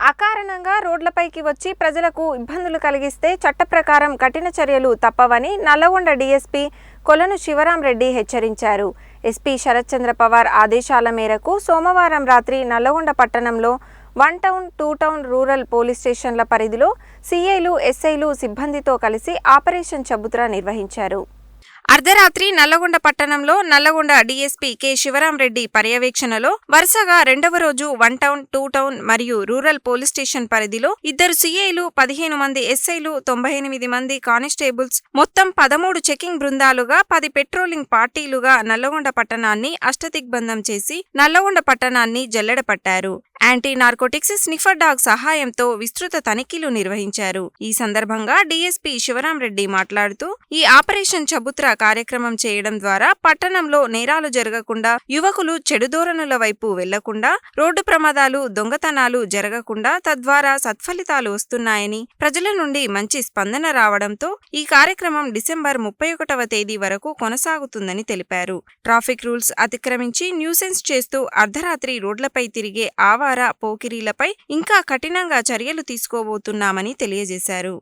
అకారణంగా రోడ్లపైకి వచ్చి ప్రజలకు ఇబ్బందులు కలిగిస్తే చట్ట ప్రకారం కఠిన చర్యలు తప్పవని నల్లగొండ డీఎస్పీ కొలను శివరాంరెడ్డి హెచ్చరించారు. ఎస్పీ శరత్చంద్ర పవార్ ఆదేశాల మేరకు సోమవారం రాత్రి నల్లగొండ పట్టణంలో 1 టౌన్, 2 టౌన్ రూరల్ పోలీస్ స్టేషన్ల పరిధిలో సీఐలు, ఎస్ఐలు సిబ్బందితో కలిసి ఆపరేషన్ చబుత్రా నిర్వహించారు. అర్ధరాత్రి నల్లగొండ పట్టణంలో నల్లగొండ డీఎస్పీ కె శివరాంరెడ్డి పర్యవేక్షణలో వరుసగా రెండవ రోజు 1 టౌన్, 2 టౌన్ మరియు రూరల్ పోలీస్ స్టేషన్ పరిధిలో 2 సీఐలు, 15 మంది ఎస్ఐలు, 98 మంది కానిస్టేబుల్స్ మొత్తం 13 చెకింగ్ బృందాలుగా 10 పెట్రోలింగ్ పార్టీలుగా నల్లగొండ పట్టణాన్ని అష్టదిగ్బంధం చేసి నల్లగొండ పట్టణాన్ని జల్లెడపట్టారు. యాంటీ నార్కోటిక్స్ స్నిఫర్ డాగ్ సహాయంతో విస్తృత తనిఖీలు నిర్వహించారు. ఈ సందర్భంగా డీఎస్పీ శివరాంరెడ్డి మాట్లాడుతూ, ఈ ఆపరేషన్ చబుత్రా కార్యక్రమం చేయడం ద్వారా పట్టణంలో నేరాలు జరగకుండా, యువకులు చెడు ధోరణుల వైపు వెళ్లకుండా, రోడ్డు ప్రమాదాలు, దొంగతనాలు జరగకుండా తద్వారా సత్ఫలితాలు వస్తున్నాయని, ప్రజల నుండి మంచి స్పందన రావడంతో ఈ కార్యక్రమం డిసెంబర్ 31వ తేదీ వరకు కొనసాగుతుందని తెలిపారు. ట్రాఫిక్ రూల్స్ అతిక్రమించి న్యూసెన్స్ చేస్తూ అర్ధరాత్రి రోడ్లపై తిరిగే పోకిరీలపై ఇంకా కఠినంగా చర్యలు తీసుకోబోతున్నామని తెలియజేశారు.